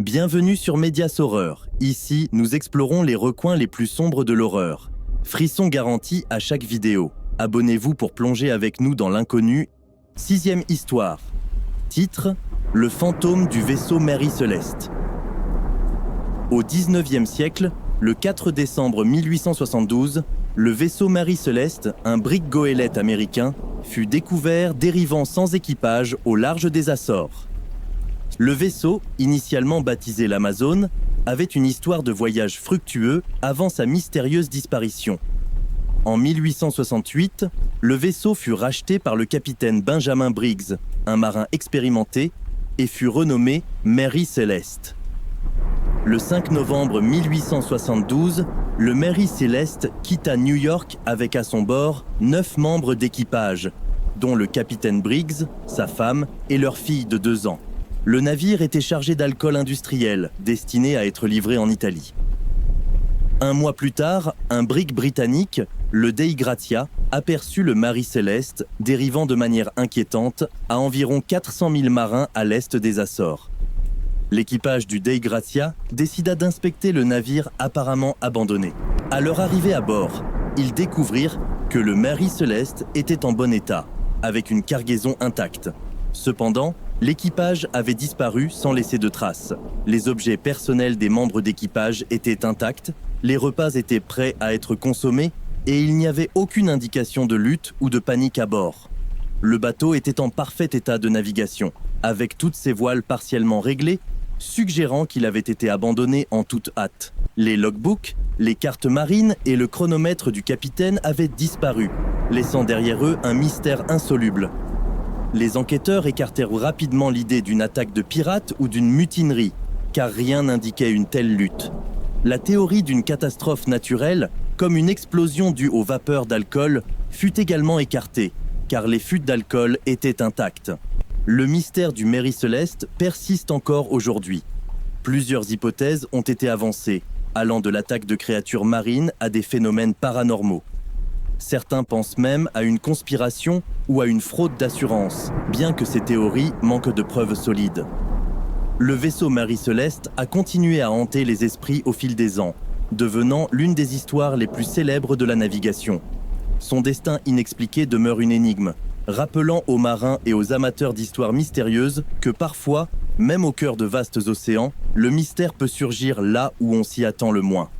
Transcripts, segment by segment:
Bienvenue sur Médias Horreur. Ici, nous explorons les recoins les plus sombres de l'horreur. Frisson garanti à chaque vidéo. Abonnez-vous pour plonger avec nous dans l'inconnu. 6e histoire. Titre : Le fantôme du vaisseau Mary Celeste. Au 19e siècle, le 4 décembre 1872, le vaisseau Mary Celeste, un brick goélette américain, fut découvert dérivant sans équipage au large des Açores. Le vaisseau, initialement baptisé l'Amazone, avait une histoire de voyage fructueux avant sa mystérieuse disparition. En 1868, le vaisseau fut racheté par le capitaine Benjamin Briggs, un marin expérimenté, et fut renommé Mary Celeste. Le 5 novembre 1872, le Mary Celeste quitta New York avec à son bord 9 membres d'équipage, dont le capitaine Briggs, sa femme et leur fille de 2 ans. Le navire était chargé d'alcool industriel, destiné à être livré en Italie. Un mois plus tard, un brick britannique, le Dei Gratia, aperçut le Mary Celeste, dérivant de manière inquiétante à environ 400 000 marins à l'est des Açores. L'équipage du Dei Gratia décida d'inspecter le navire apparemment abandonné. À leur arrivée à bord, ils découvrirent que le Mary Celeste était en bon état, avec une cargaison intacte. Cependant, l'équipage avait disparu sans laisser de traces. Les objets personnels des membres d'équipage étaient intacts, les repas étaient prêts à être consommés et il n'y avait aucune indication de lutte ou de panique à bord. Le bateau était en parfait état de navigation, avec toutes ses voiles partiellement réglées, suggérant qu'il avait été abandonné en toute hâte. Les logbooks, les cartes marines et le chronomètre du capitaine avaient disparu, laissant derrière eux un mystère insoluble. Les enquêteurs écartèrent rapidement l'idée d'une attaque de pirates ou d'une mutinerie, car rien n'indiquait une telle lutte. La théorie d'une catastrophe naturelle, comme une explosion due aux vapeurs d'alcool, fut également écartée, car les fûts d'alcool étaient intacts. Le mystère du Mary Celeste persiste encore aujourd'hui. Plusieurs hypothèses ont été avancées, allant de l'attaque de créatures marines à des phénomènes paranormaux. Certains pensent même à une conspiration ou à une fraude d'assurance, bien que ces théories manquent de preuves solides. Le vaisseau Mary Celeste a continué à hanter les esprits au fil des ans, devenant l'une des histoires les plus célèbres de la navigation. Son destin inexpliqué demeure une énigme, rappelant aux marins et aux amateurs d'histoires mystérieuses que parfois, même au cœur de vastes océans, le mystère peut surgir là où on s'y attend le moins.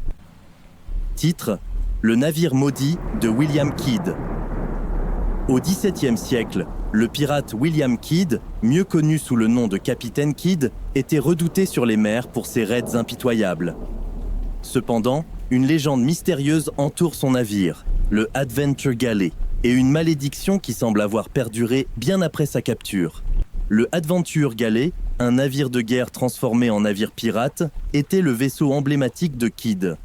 Titre : Le navire maudit de William Kidd. Au XVIIe siècle, le pirate William Kidd, mieux connu sous le nom de Capitaine Kidd, était redouté sur les mers pour ses raids impitoyables. Cependant, une légende mystérieuse entoure son navire, le Adventure Galley, et une malédiction qui semble avoir perduré bien après sa capture. Le Adventure Galley, un navire de guerre transformé en navire pirate, était le vaisseau emblématique de Kidd.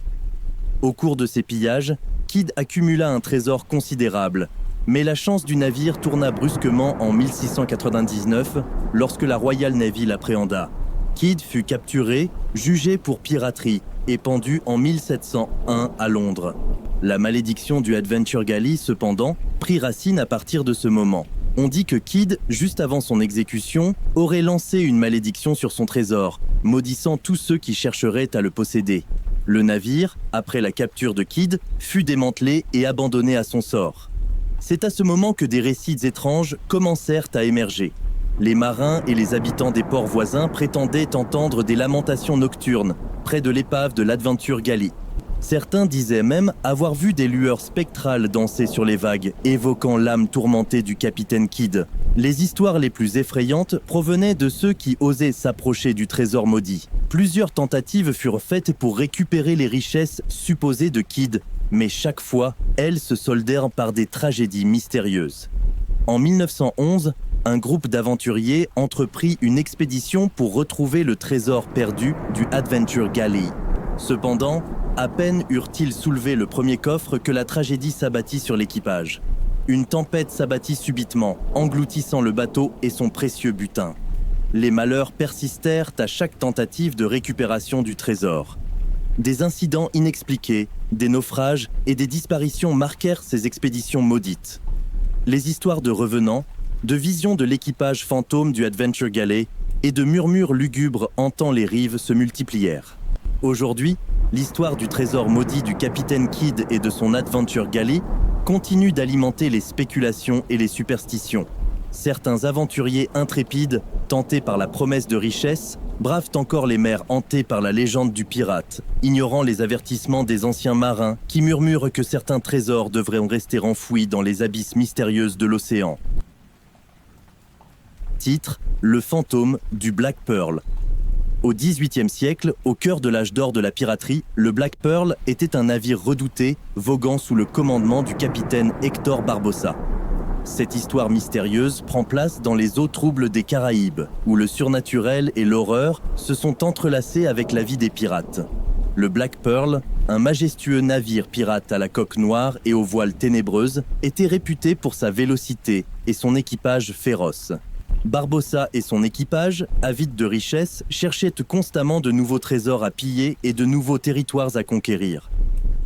Au cours de ses pillages, Kidd accumula un trésor considérable, mais la chance du navire tourna brusquement en 1699 lorsque la Royal Navy l'appréhenda. Kidd fut capturé, jugé pour piraterie et pendu en 1701 à Londres. La malédiction du Adventure Galley, cependant, prit racine à partir de ce moment. On dit que Kidd, juste avant son exécution, aurait lancé une malédiction sur son trésor, maudissant tous ceux qui chercheraient à le posséder. Le navire, après la capture de Kidd, fut démantelé et abandonné à son sort. C'est à ce moment que des récits étranges commencèrent à émerger. Les marins et les habitants des ports voisins prétendaient entendre des lamentations nocturnes près de l'épave de l'Adventure Galley. Certains disaient même avoir vu des lueurs spectrales danser sur les vagues, évoquant l'âme tourmentée du capitaine Kidd. Les histoires les plus effrayantes provenaient de ceux qui osaient s'approcher du trésor maudit. Plusieurs tentatives furent faites pour récupérer les richesses supposées de Kidd, mais chaque fois, elles se soldèrent par des tragédies mystérieuses. En 1911, un groupe d'aventuriers entreprit une expédition pour retrouver le trésor perdu du Adventure Galley. Cependant, à peine eurent-ils soulevé le premier coffre que la tragédie s'abattit sur l'équipage. Une tempête s'abattit subitement, engloutissant le bateau et son précieux butin. Les malheurs persistèrent à chaque tentative de récupération du trésor. Des incidents inexpliqués, des naufrages et des disparitions marquèrent ces expéditions maudites. Les histoires de revenants, de visions de l'équipage fantôme du Adventure Galley et de murmures lugubres hantant les rives se multiplièrent. Aujourd'hui, l'histoire du trésor maudit du capitaine Kidd et de son Adventure Galley continue d'alimenter les spéculations et les superstitions. Certains aventuriers intrépides, tentés par la promesse de richesse, bravent encore les mers hantées par la légende du pirate, ignorant les avertissements des anciens marins qui murmurent que certains trésors devraient rester enfouis dans les abysses mystérieuses de l'océan. Titre : Le fantôme du Black Pearl. Au XVIIIe siècle, au cœur de l'âge d'or de la piraterie, le Black Pearl était un navire redouté, voguant sous le commandement du capitaine Hector Barbossa. Cette histoire mystérieuse prend place dans les eaux troubles des Caraïbes, où le surnaturel et l'horreur se sont entrelacés avec la vie des pirates. Le Black Pearl, un majestueux navire pirate à la coque noire et aux voiles ténébreuses, était réputé pour sa vélocité et son équipage féroce. Barbossa et son équipage, avides de richesses, cherchaient constamment de nouveaux trésors à piller et de nouveaux territoires à conquérir.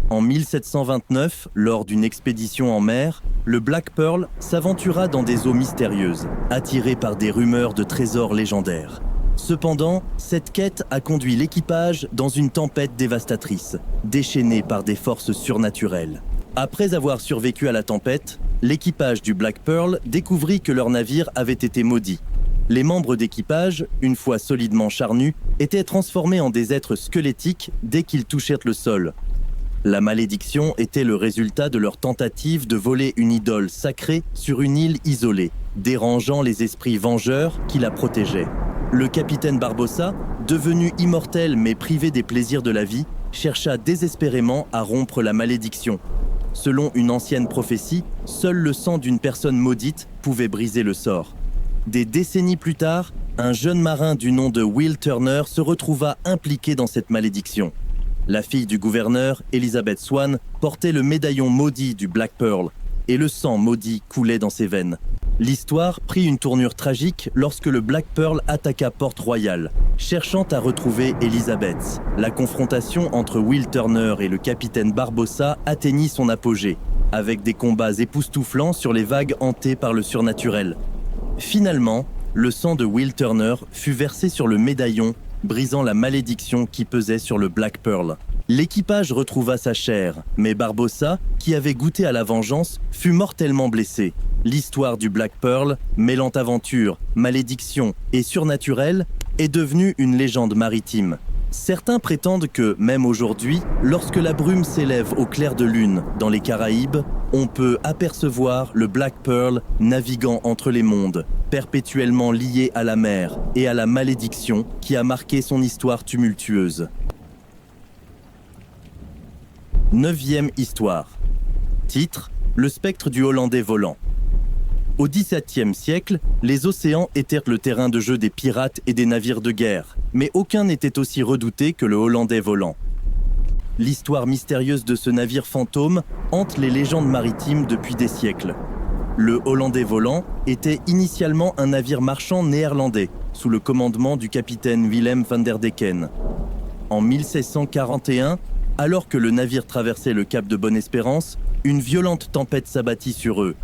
En 1729, lors d'une expédition en mer, le Black Pearl s'aventura dans des eaux mystérieuses, attiré par des rumeurs de trésors légendaires. Cependant, cette quête a conduit l'équipage dans une tempête dévastatrice, déchaînée par des forces surnaturelles. Après avoir survécu à la tempête, l'équipage du Black Pearl découvrit que leur navire avait été maudit. Les membres d'équipage, une fois solidement charnus, étaient transformés en des êtres squelettiques dès qu'ils touchèrent le sol. La malédiction était le résultat de leur tentative de voler une idole sacrée sur une île isolée, dérangeant les esprits vengeurs qui la protégeaient. Le capitaine Barbossa, devenu immortel mais privé des plaisirs de la vie, chercha désespérément à rompre la malédiction. Selon une ancienne prophétie, seul le sang d'une personne maudite pouvait briser le sort. Des décennies plus tard, un jeune marin du nom de Will Turner se retrouva impliqué dans cette malédiction. La fille du gouverneur, Elizabeth Swan, portait le médaillon maudit du Black Pearl, et le sang maudit coulait dans ses veines. L'histoire prit une tournure tragique lorsque le Black Pearl attaqua Port-Royal, cherchant à retrouver Elizabeth. La confrontation entre Will Turner et le capitaine Barbossa atteignit son apogée, avec des combats époustouflants sur les vagues hantées par le surnaturel. Finalement, le sang de Will Turner fut versé sur le médaillon, brisant la malédiction qui pesait sur le Black Pearl. L'équipage retrouva sa chair, mais Barbossa, qui avait goûté à la vengeance, fut mortellement blessé. L'histoire du Black Pearl, mêlant aventure, malédiction et surnaturel, est devenue une légende maritime. Certains prétendent que, même aujourd'hui, lorsque la brume s'élève au clair de lune dans les Caraïbes, on peut apercevoir le Black Pearl naviguant entre les mondes, perpétuellement lié à la mer et à la malédiction qui a marqué son histoire tumultueuse. 9e histoire. Titre : Le spectre du Hollandais volant. Au XVIIe siècle, les océans étaient le terrain de jeu des pirates et des navires de guerre, mais aucun n'était aussi redouté que le Hollandais volant. L'histoire mystérieuse de ce navire fantôme hante les légendes maritimes depuis des siècles. Le Hollandais volant était initialement un navire marchand néerlandais, sous le commandement du capitaine Willem van der Decken. En 1641, alors que le navire traversait le cap de Bonne-Espérance, une violente tempête s'abattit sur eux.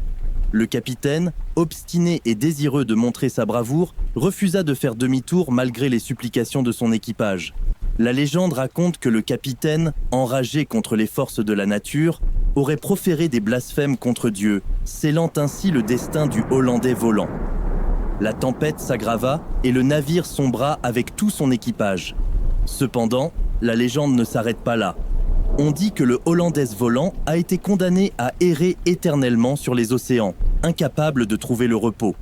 Le capitaine, obstiné et désireux de montrer sa bravoure, refusa de faire demi-tour malgré les supplications de son équipage. La légende raconte que le capitaine, enragé contre les forces de la nature, aurait proféré des blasphèmes contre Dieu, scellant ainsi le destin du Hollandais volant. La tempête s'aggrava et le navire sombra avec tout son équipage. Cependant, la légende ne s'arrête pas là. On dit que le Hollandais volant a été condamné à errer éternellement sur les océans, incapable de trouver le repos.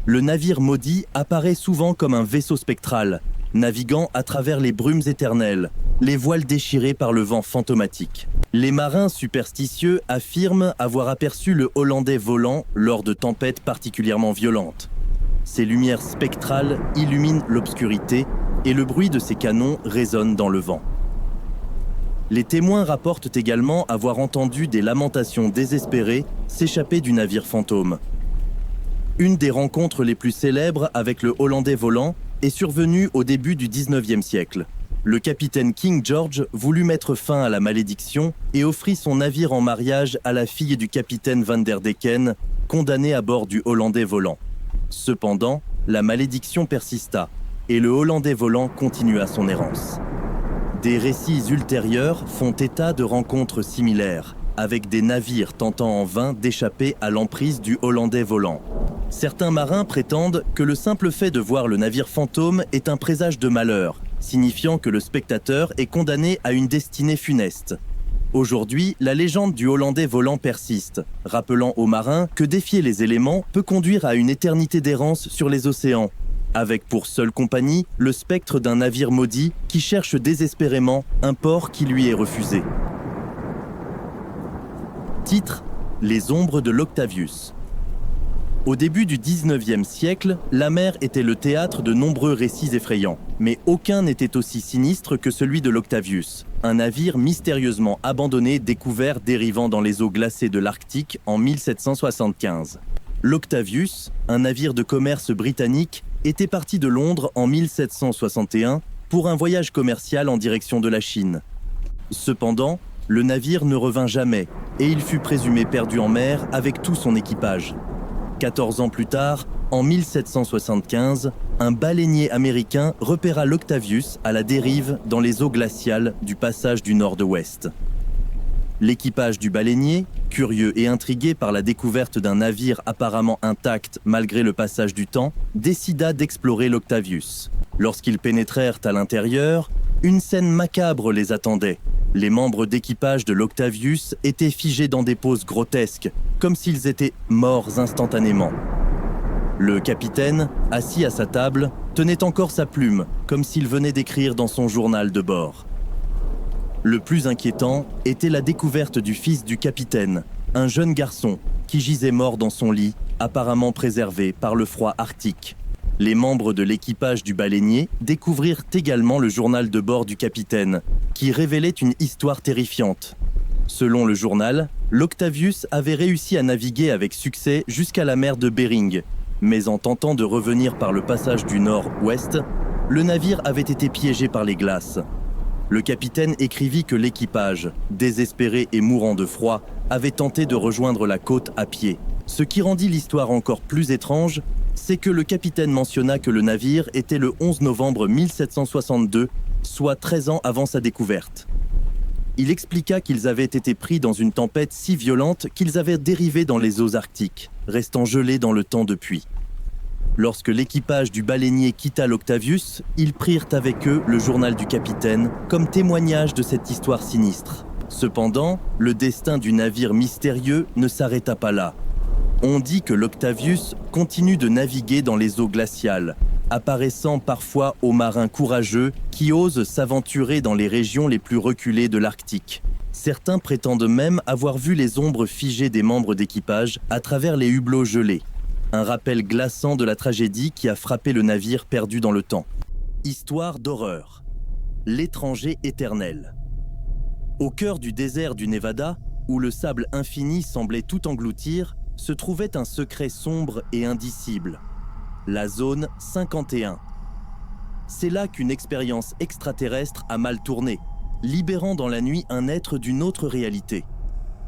Le navire maudit apparaît souvent comme un vaisseau spectral, naviguant à travers les brumes éternelles, les voiles déchirées par le vent fantomatique. Les marins superstitieux affirment avoir aperçu le Hollandais volant lors de tempêtes particulièrement violentes. Ces lumières spectrales illuminent l'obscurité et le bruit de ses canons résonne dans le vent. Les témoins rapportent également avoir entendu des lamentations désespérées s'échapper du navire fantôme. Une des rencontres les plus célèbres avec le Hollandais volant est survenue au début du XIXe siècle. Le capitaine King George voulut mettre fin à la malédiction et offrit son navire en mariage à la fille du capitaine Van der Decken, condamné à bord du Hollandais volant. Cependant, la malédiction persista et le Hollandais volant continua son errance. Des récits ultérieurs font état de rencontres similaires, avec des navires tentant en vain d'échapper à l'emprise du Hollandais volant. Certains marins prétendent que le simple fait de voir le navire fantôme est un présage de malheur, signifiant que le spectateur est condamné à une destinée funeste. Aujourd'hui, la légende du Hollandais volant persiste, rappelant aux marins que défier les éléments peut conduire à une éternité d'errance sur les océans, avec pour seule compagnie le spectre d'un navire maudit qui cherche désespérément un port qui lui est refusé. Titre : Les ombres de l'Octavius. Au début du 19e siècle, la mer était le théâtre de nombreux récits effrayants, mais aucun n'était aussi sinistre que celui de l'Octavius, un navire mystérieusement abandonné découvert dérivant dans les eaux glacées de l'Arctique en 1775. L'Octavius, un navire de commerce britannique, était parti de Londres en 1761 pour un voyage commercial en direction de la Chine. Cependant, le navire ne revint jamais et il fut présumé perdu en mer avec tout son équipage. 14 ans plus tard, en 1775, un baleinier américain repéra l'Octavius à la dérive dans les eaux glaciales du passage du nord de ouest. L'équipage du baleinier, curieux et intrigué par la découverte d'un navire apparemment intact malgré le passage du temps, décida d'explorer l'Octavius. Lorsqu'ils pénétrèrent à l'intérieur, une scène macabre les attendait. Les membres d'équipage de l'Octavius étaient figés dans des poses grotesques, comme s'ils étaient morts instantanément. Le capitaine, assis à sa table, tenait encore sa plume, comme s'il venait d'écrire dans son journal de bord. Le plus inquiétant était la découverte du fils du capitaine, un jeune garçon qui gisait mort dans son lit, apparemment préservé par le froid arctique. Les membres de l'équipage du baleinier découvrirent également le journal de bord du capitaine, qui révélait une histoire terrifiante. Selon le journal, l'Octavius avait réussi à naviguer avec succès jusqu'à la mer de Bering, mais en tentant de revenir par le passage du nord-ouest, le navire avait été piégé par les glaces. Le capitaine écrivit que l'équipage, désespéré et mourant de froid, avait tenté de rejoindre la côte à pied. Ce qui rendit l'histoire encore plus étrange, c'est que le capitaine mentionna que le navire était le 11 novembre 1762, soit 13 ans avant sa découverte. Il expliqua qu'ils avaient été pris dans une tempête si violente qu'ils avaient dérivé dans les eaux arctiques, restant gelés dans le temps depuis. Lorsque l'équipage du baleinier quitta l'Octavius, ils prirent avec eux le journal du capitaine comme témoignage de cette histoire sinistre. Cependant, le destin du navire mystérieux ne s'arrêta pas là. On dit que l'Octavius continue de naviguer dans les eaux glaciales, apparaissant parfois aux marins courageux qui osent s'aventurer dans les régions les plus reculées de l'Arctique. Certains prétendent même avoir vu les ombres figées des membres d'équipage à travers les hublots gelés. Un rappel glaçant de la tragédie qui a frappé le navire perdu dans le temps. Histoire d'horreur. L'étranger éternel. Au cœur du désert du Nevada, où le sable infini semblait tout engloutir, se trouvait un secret sombre et indicible. La zone 51. C'est là qu'une expérience extraterrestre a mal tourné, libérant dans la nuit un être d'une autre réalité.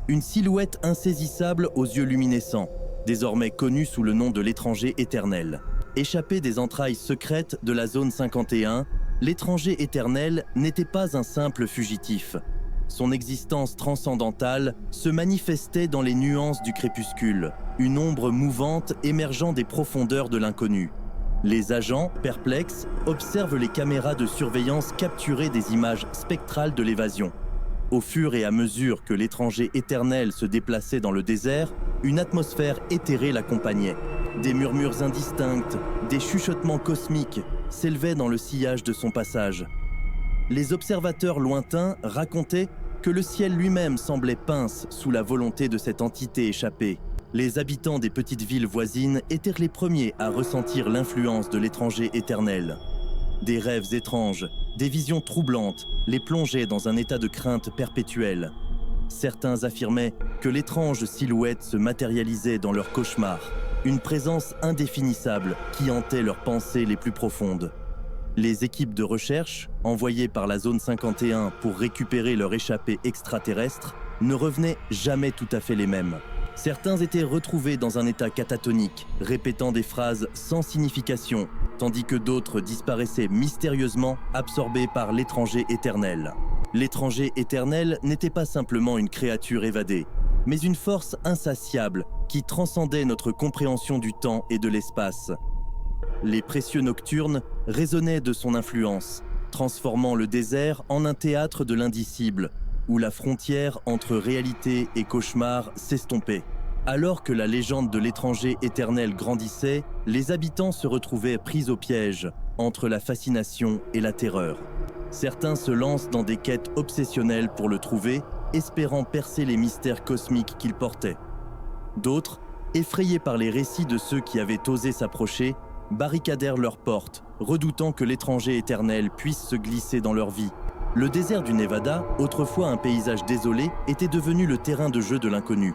Une silhouette insaisissable aux yeux luminescents, désormais connu sous le nom de l'étranger éternel. Échappé des entrailles secrètes de la zone 51, l'étranger éternel n'était pas un simple fugitif. Son existence transcendantale se manifestait dans les nuances du crépuscule, une ombre mouvante émergeant des profondeurs de l'inconnu. Les agents, perplexes, observent les caméras de surveillance capturer des images spectrales de l'évasion. Au fur et à mesure que l'étranger éternel se déplaçait dans le désert, une atmosphère éthérée l'accompagnait. Des murmures indistincts, des chuchotements cosmiques s'élevaient dans le sillage de son passage. Les observateurs lointains racontaient que le ciel lui-même semblait pince sous la volonté de cette entité échappée. Les habitants des petites villes voisines étaient les premiers à ressentir l'influence de l'étranger éternel. Des rêves étranges, des visions troublantes les plongeaient dans un état de crainte perpétuelle. Certains affirmaient que l'étrange silhouette se matérialisait dans leurs cauchemars, une présence indéfinissable qui hantait leurs pensées les plus profondes. Les équipes de recherche, envoyées par la zone 51 pour récupérer leur échappée extraterrestre, ne revenaient jamais tout à fait les mêmes. Certains étaient retrouvés dans un état catatonique, répétant des phrases sans signification, tandis que d'autres disparaissaient mystérieusement, absorbés par l'étranger éternel. L'étranger éternel n'était pas simplement une créature évadée, mais une force insatiable qui transcendait notre compréhension du temps et de l'espace. Les précieux nocturnes résonnaient de son influence, transformant le désert en un théâtre de l'indicible, où la frontière entre réalité et cauchemar s'estompait. Alors que la légende de l'étranger éternel grandissait, les habitants se retrouvaient pris au piège, entre la fascination et la terreur. Certains se lancent dans des quêtes obsessionnelles pour le trouver, espérant percer les mystères cosmiques qu'il portait. D'autres, effrayés par les récits de ceux qui avaient osé s'approcher, barricadèrent leurs portes, redoutant que l'étranger éternel puisse se glisser dans leur vie. Le désert du Nevada, autrefois un paysage désolé, était devenu le terrain de jeu de l'inconnu.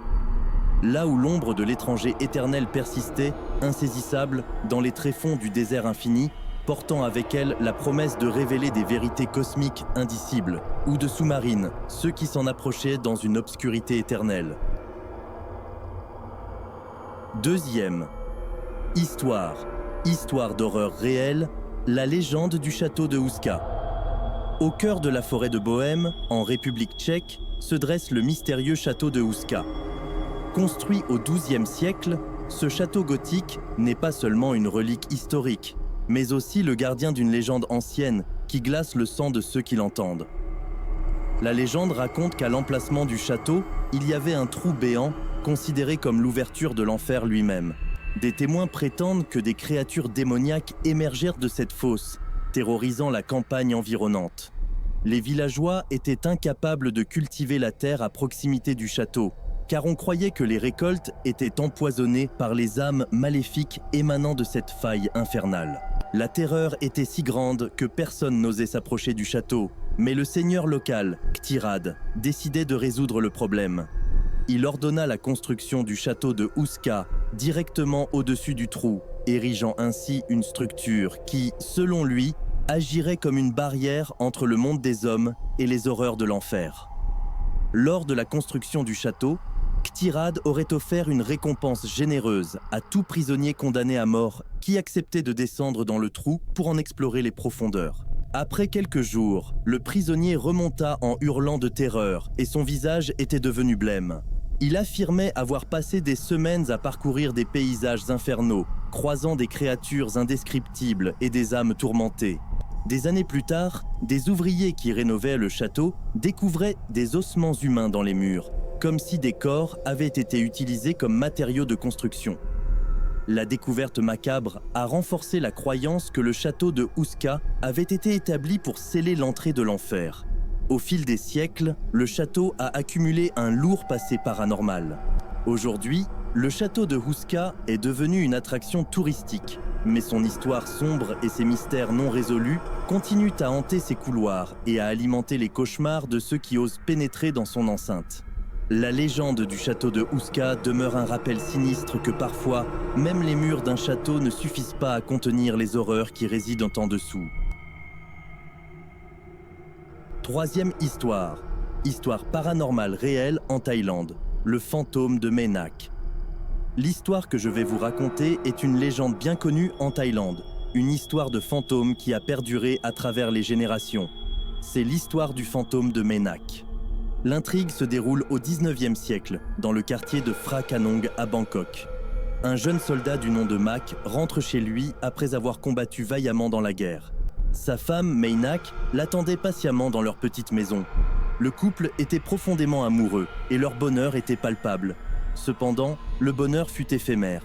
Là où l'ombre de l'étranger éternel persistait, insaisissable, dans les tréfonds du désert infini, portant avec elle la promesse de révéler des vérités cosmiques indicibles, ou de sous-marines, ceux qui s'en approchaient dans une obscurité éternelle. Deuxième, histoire d'horreur réelle, la légende du château de Houska. Au cœur de la forêt de Bohême, en République tchèque, se dresse le mystérieux château de Houska. Construit au XIIe siècle, ce château gothique n'est pas seulement une relique historique, mais aussi le gardien d'une légende ancienne qui glace le sang de ceux qui l'entendent. La légende raconte qu'à l'emplacement du château, il y avait un trou béant considéré comme l'ouverture de l'enfer lui-même. Des témoins prétendent que des créatures démoniaques émergèrent de cette fosse, terrorisant la campagne environnante. Les villageois étaient incapables de cultiver la terre à proximité du château, car on croyait que les récoltes étaient empoisonnées par les âmes maléfiques émanant de cette faille infernale. La terreur était si grande que personne n'osait s'approcher du château, mais le seigneur local, Ctirad, décidait de résoudre le problème. Il ordonna la construction du château de Houska directement au-dessus du trou, érigeant ainsi une structure qui, selon lui, agirait comme une barrière entre le monde des hommes et les horreurs de l'enfer. Lors de la construction du château, Ctirad aurait offert une récompense généreuse à tout prisonnier condamné à mort qui acceptait de descendre dans le trou pour en explorer les profondeurs. Après quelques jours, le prisonnier remonta en hurlant de terreur et son visage était devenu blême. Il affirmait avoir passé des semaines à parcourir des paysages infernaux, croisant des créatures indescriptibles et des âmes tourmentées. Des années plus tard, des ouvriers qui rénovaient le château découvraient des ossements humains dans les murs, comme si des corps avaient été utilisés comme matériaux de construction. La découverte macabre a renforcé la croyance que le château de Houska avait été établi pour sceller l'entrée de l'enfer. Au fil des siècles, le château a accumulé un lourd passé paranormal. Aujourd'hui, le château de Houska est devenu une attraction touristique, mais son histoire sombre et ses mystères non résolus continuent à hanter ses couloirs et à alimenter les cauchemars de ceux qui osent pénétrer dans son enceinte. La légende du château de Houska demeure un rappel sinistre que parfois, même les murs d'un château ne suffisent pas à contenir les horreurs qui résident en dessous. Troisième histoire paranormale réelle en Thaïlande, le fantôme de Mae Nak. L'histoire que je vais vous raconter est une légende bien connue en Thaïlande, une histoire de fantôme qui a perduré à travers les générations. C'est l'histoire du fantôme de Mae Nak. L'intrigue se déroule au XIXe siècle, dans le quartier de Phra Kanong à Bangkok. Un jeune soldat du nom de Mak rentre chez lui après avoir combattu vaillamment dans la guerre. Sa femme, Mae Nak, l'attendait patiemment dans leur petite maison. Le couple était profondément amoureux et leur bonheur était palpable. Cependant, le bonheur fut éphémère.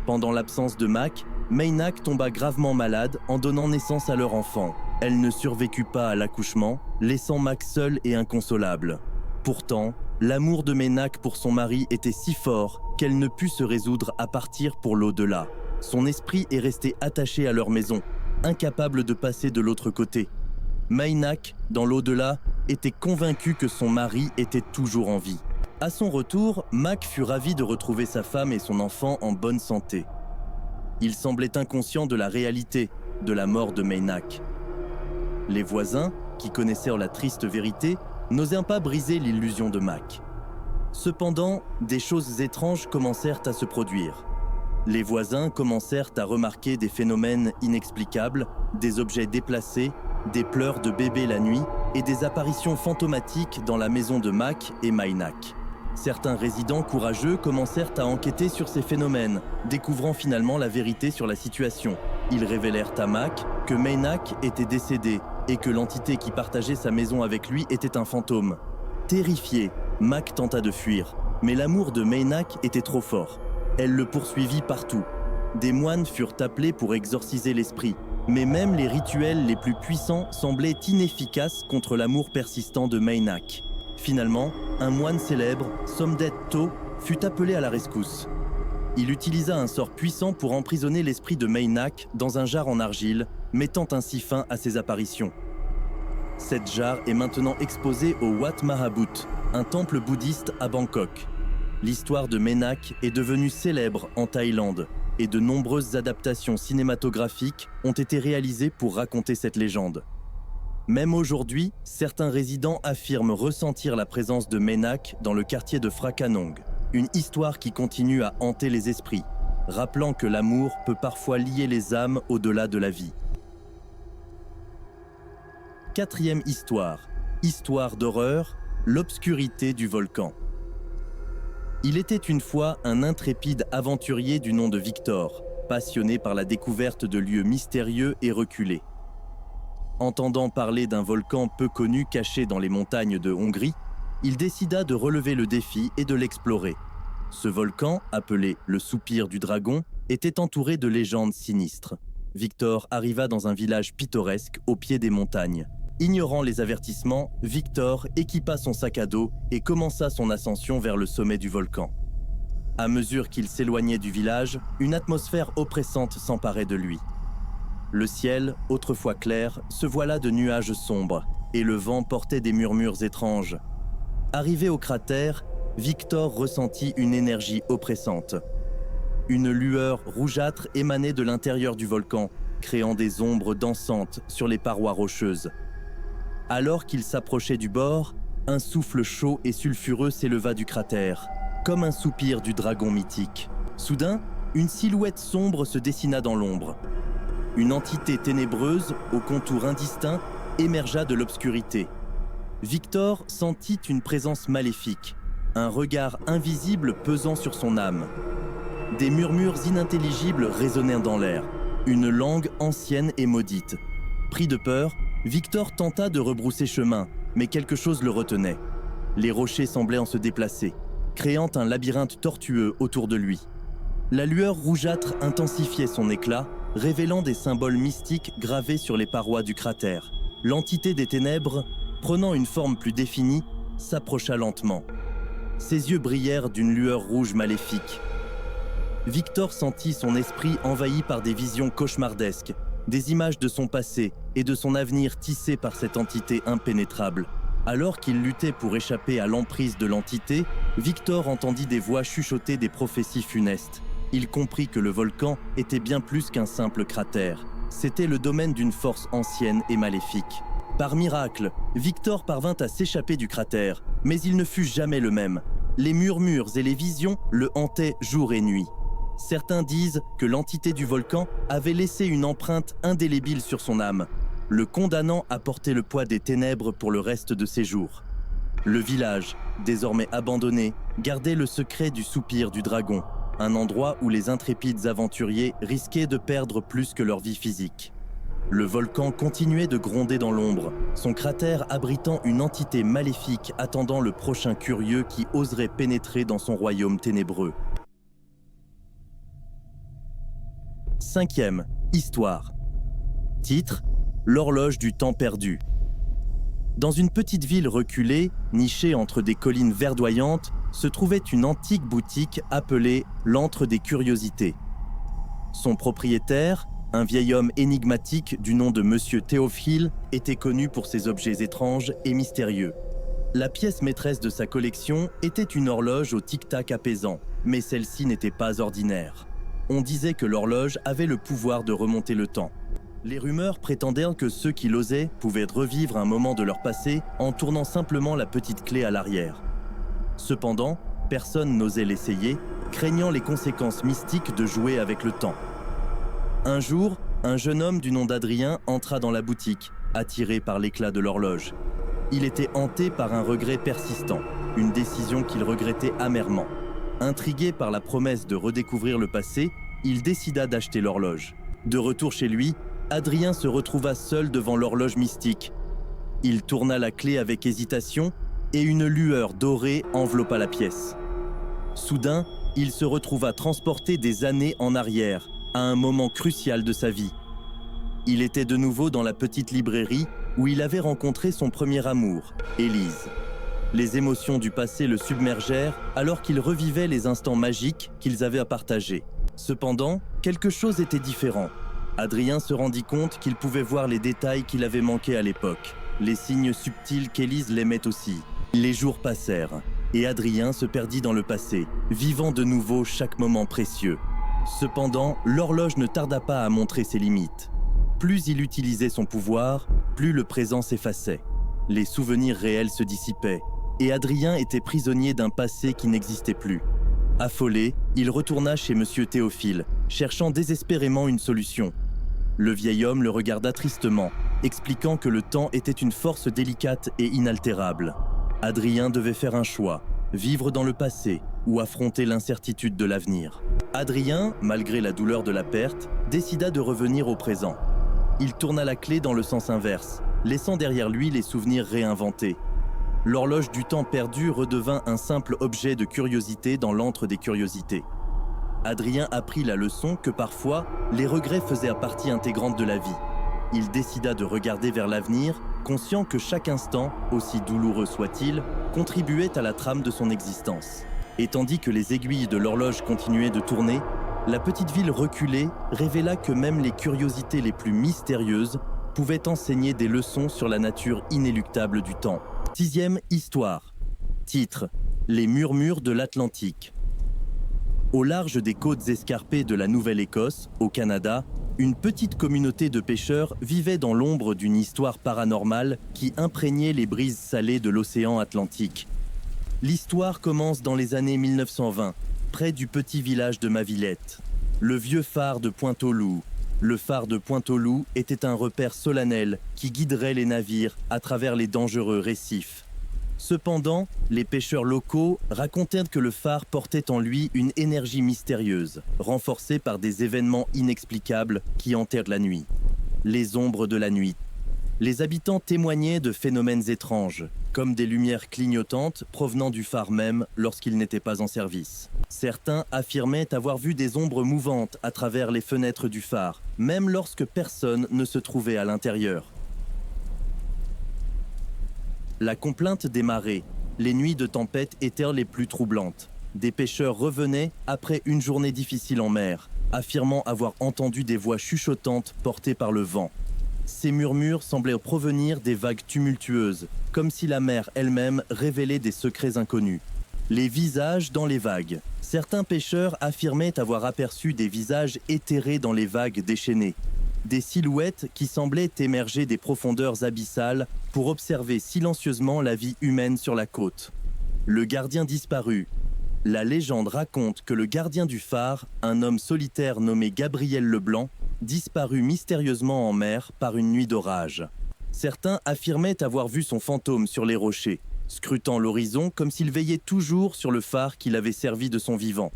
Pendant l'absence de Mak, Mae Nak tomba gravement malade en donnant naissance à leur enfant. Elle ne survécut pas à l'accouchement, laissant Mak seul et inconsolable. Pourtant, l'amour de Mae Nak pour son mari était si fort qu'elle ne put se résoudre à partir pour l'au-delà. Son esprit est resté attaché à leur maison, incapable de passer de l'autre côté. Mae Nak, dans l'au-delà, était convaincue que son mari était toujours en vie. À son retour, Mak fut ravi de retrouver sa femme et son enfant en bonne santé. Il semblait inconscient de la réalité de la mort de Mae Nak. Les voisins, qui connaissaient la triste vérité, n'osaient pas briser l'illusion de Mak. Cependant, des choses étranges commencèrent à se produire. Les voisins commencèrent à remarquer des phénomènes inexplicables, des objets déplacés, des pleurs de bébés la nuit et des apparitions fantomatiques dans la maison de Mac et Maynak. Certains résidents courageux commencèrent à enquêter sur ces phénomènes, découvrant finalement la vérité sur la situation. Ils révélèrent à Mac que Maynak était décédé et que l'entité qui partageait sa maison avec lui était un fantôme. Terrifié, Mac tenta de fuir, mais l'amour de Maynak était trop fort. Elle le poursuivit partout. Des moines furent appelés pour exorciser l'esprit, mais même les rituels les plus puissants semblaient inefficaces contre l'amour persistant de Maynak. Finalement, un moine célèbre, Somdet To, fut appelé à la rescousse. Il utilisa un sort puissant pour emprisonner l'esprit de Maynak dans un jarre en argile, mettant ainsi fin à ses apparitions. Cette jarre est maintenant exposée au Wat Mahabut, un temple bouddhiste à Bangkok. L'histoire de Maynak est devenue célèbre en Thaïlande et de nombreuses adaptations cinématographiques ont été réalisées pour raconter cette légende. Même aujourd'hui, certains résidents affirment ressentir la présence de Maynak dans le quartier de Phra Kanong, une histoire qui continue à hanter les esprits, rappelant que l'amour peut parfois lier les âmes au-delà de la vie. Quatrième histoire, histoire d'horreur, l'obscurité du volcan. Il était une fois un intrépide aventurier du nom de Victor, passionné par la découverte de lieux mystérieux et reculés. Entendant parler d'un volcan peu connu caché dans les montagnes de Hongrie, il décida de relever le défi et de l'explorer. Ce volcan, appelé le Soupir du Dragon, était entouré de légendes sinistres. Victor arriva dans un village pittoresque au pied des montagnes. Ignorant les avertissements, Victor équipa son sac à dos et commença son ascension vers le sommet du volcan. À mesure qu'il s'éloignait du village, une atmosphère oppressante s'emparait de lui. Le ciel, autrefois clair, se voila de nuages sombres, et le vent portait des murmures étranges. Arrivé au cratère, Victor ressentit une énergie oppressante. Une lueur rougeâtre émanait de l'intérieur du volcan, créant des ombres dansantes sur les parois rocheuses. Alors qu'il s'approchait du bord, un souffle chaud et sulfureux s'éleva du cratère, comme un soupir du dragon mythique. Soudain, une silhouette sombre se dessina dans l'ombre. Une entité ténébreuse, aux contours indistincts, émergea de l'obscurité. Victor sentit une présence maléfique, un regard invisible pesant sur son âme. Des murmures inintelligibles résonnaient dans l'air, une langue ancienne et maudite. Pris de peur, Victor tenta de rebrousser chemin, mais quelque chose le retenait. Les rochers semblaient en se déplacer, créant un labyrinthe tortueux autour de lui. La lueur rougeâtre intensifiait son éclat, révélant des symboles mystiques gravés sur les parois du cratère. L'entité des ténèbres, prenant une forme plus définie, s'approcha lentement. Ses yeux brillèrent d'une lueur rouge maléfique. Victor sentit son esprit envahi par des visions cauchemardesques, des images de son passé et de son avenir tissées par cette entité impénétrable. Alors qu'il luttait pour échapper à l'emprise de l'entité, Victor entendit des voix chuchoter des prophéties funestes. Il comprit que le volcan était bien plus qu'un simple cratère. C'était le domaine d'une force ancienne et maléfique. Par miracle, Victor parvint à s'échapper du cratère, mais il ne fut jamais le même. Les murmures et les visions le hantaient jour et nuit. Certains disent que l'entité du volcan avait laissé une empreinte indélébile sur son âme, le condamnant à porter le poids des ténèbres pour le reste de ses jours. Le village, désormais abandonné, gardait le secret du soupir du dragon, un endroit où les intrépides aventuriers risquaient de perdre plus que leur vie physique. Le volcan continuait de gronder dans l'ombre, son cratère abritant une entité maléfique attendant le prochain curieux qui oserait pénétrer dans son royaume ténébreux. Cinquième, histoire. Titre, l'horloge du temps perdu. Dans une petite ville reculée, nichée entre des collines verdoyantes, se trouvait une antique boutique appelée l'Antre des Curiosités. Son propriétaire, un vieil homme énigmatique du nom de Monsieur Théophile, était connu pour ses objets étranges et mystérieux. La pièce maîtresse de sa collection était une horloge au tic-tac apaisant, mais celle-ci n'était pas ordinaire. On disait que l'horloge avait le pouvoir de remonter le temps. Les rumeurs prétendaient que ceux qui l'osaient pouvaient revivre un moment de leur passé en tournant simplement la petite clé à l'arrière. Cependant, personne n'osait l'essayer, craignant les conséquences mystiques de jouer avec le temps. Un jour, un jeune homme du nom d'Adrien entra dans la boutique, attiré par l'éclat de l'horloge. Il était hanté par un regret persistant, une décision qu'il regrettait amèrement. Intrigué par la promesse de redécouvrir le passé, il décida d'acheter l'horloge. De retour chez lui, Adrien se retrouva seul devant l'horloge mystique. Il tourna la clé avec hésitation et une lueur dorée enveloppa la pièce. Soudain, il se retrouva transporté des années en arrière, à un moment crucial de sa vie. Il était de nouveau dans la petite librairie où il avait rencontré son premier amour, Élise. Les émotions du passé le submergèrent alors qu'il revivait les instants magiques qu'ils avaient à partager. Cependant, quelque chose était différent. Adrien se rendit compte qu'il pouvait voir les détails qu'il avait manqués à l'époque, les signes subtils qu'Élise l'aimait aussi. Les jours passèrent, et Adrien se perdit dans le passé, vivant de nouveau chaque moment précieux. Cependant, l'horloge ne tarda pas à montrer ses limites. Plus il utilisait son pouvoir, plus le présent s'effaçait. Les souvenirs réels se dissipaient, et Adrien était prisonnier d'un passé qui n'existait plus. Affolé, il retourna chez Monsieur Théophile, cherchant désespérément une solution. Le vieil homme le regarda tristement, expliquant que le temps était une force délicate et inaltérable. Adrien devait faire un choix, vivre dans le passé ou affronter l'incertitude de l'avenir. Adrien, malgré la douleur de la perte, décida de revenir au présent. Il tourna la clé dans le sens inverse, laissant derrière lui les souvenirs réinventés. L'horloge du temps perdu redevint un simple objet de curiosité dans l'antre des curiosités. Adrien apprit la leçon que parfois, les regrets faisaient partie intégrante de la vie. Il décida de regarder vers l'avenir, conscient que chaque instant, aussi douloureux soit-il, contribuait à la trame de son existence. Et tandis que les aiguilles de l'horloge continuaient de tourner, la petite ville reculée révéla que même les curiosités les plus mystérieuses pouvaient enseigner des leçons sur la nature inéluctable du temps. 6e histoire. Titre : Les murmures de l'Atlantique. Au large des côtes escarpées de la Nouvelle-Écosse, au Canada, une petite communauté de pêcheurs vivait dans l'ombre d'une histoire paranormale qui imprégnait les brises salées de l'océan Atlantique. L'histoire commence dans les années 1920, près du petit village de Mavillette. Le vieux phare de Pointe-aux-Loups. Le phare de Pointe-aux-Loups était un repère solennel qui guiderait les navires à travers les dangereux récifs. Cependant, les pêcheurs locaux racontèrent que le phare portait en lui une énergie mystérieuse, renforcée par des événements inexplicables qui hantèrent la nuit. Les ombres de la nuit. Les habitants témoignaient de phénomènes étranges, comme des lumières clignotantes provenant du phare même lorsqu'il n'était pas en service. Certains affirmaient avoir vu des ombres mouvantes à travers les fenêtres du phare, même lorsque personne ne se trouvait à l'intérieur. La complainte des marées. Les nuits de tempête étaient les plus troublantes. Des pêcheurs revenaient après une journée difficile en mer, affirmant avoir entendu des voix chuchotantes portées par le vent. Ces murmures semblaient provenir des vagues tumultueuses, comme si la mer elle-même révélait des secrets inconnus. Les visages dans les vagues. Certains pêcheurs affirmaient avoir aperçu des visages éthérés dans les vagues déchaînées. Des silhouettes qui semblaient émerger des profondeurs abyssales pour observer silencieusement la vie humaine sur la côte. Le gardien disparu. La légende raconte que le gardien du phare, un homme solitaire nommé Gabriel Leblanc, disparut mystérieusement en mer par une nuit d'orage. Certains affirmaient avoir vu son fantôme sur les rochers, scrutant l'horizon comme s'il veillait toujours sur le phare qui l'avait servi de son vivant.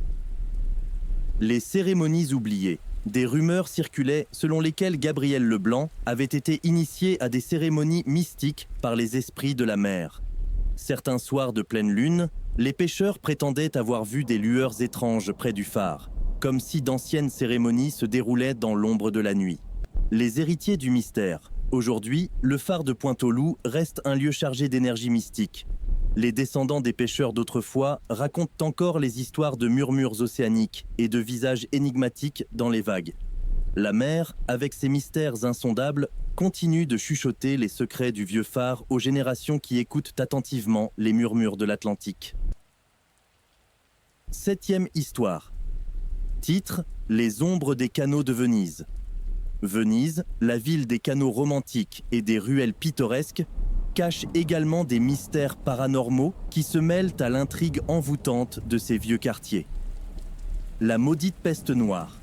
Les cérémonies oubliées. Des rumeurs circulaient selon lesquelles Gabriel Leblanc avait été initié à des cérémonies mystiques par les esprits de la mer. Certains soirs de pleine lune, les pêcheurs prétendaient avoir vu des lueurs étranges près du phare, comme si d'anciennes cérémonies se déroulaient dans l'ombre de la nuit. Les héritiers du mystère. Aujourd'hui, le phare de Pointe-aux-Loups reste un lieu chargé d'énergie mystique. Les descendants des pêcheurs d'autrefois racontent encore les histoires de murmures océaniques et de visages énigmatiques dans les vagues. La mer, avec ses mystères insondables, continue de chuchoter les secrets du vieux phare aux générations qui écoutent attentivement les murmures de l'Atlantique. 7e histoire. Titre : Les ombres des canaux de Venise. Venise, la ville des canaux romantiques et des ruelles pittoresques, cache également des mystères paranormaux qui se mêlent à l'intrigue envoûtante de ces vieux quartiers. La maudite peste noire.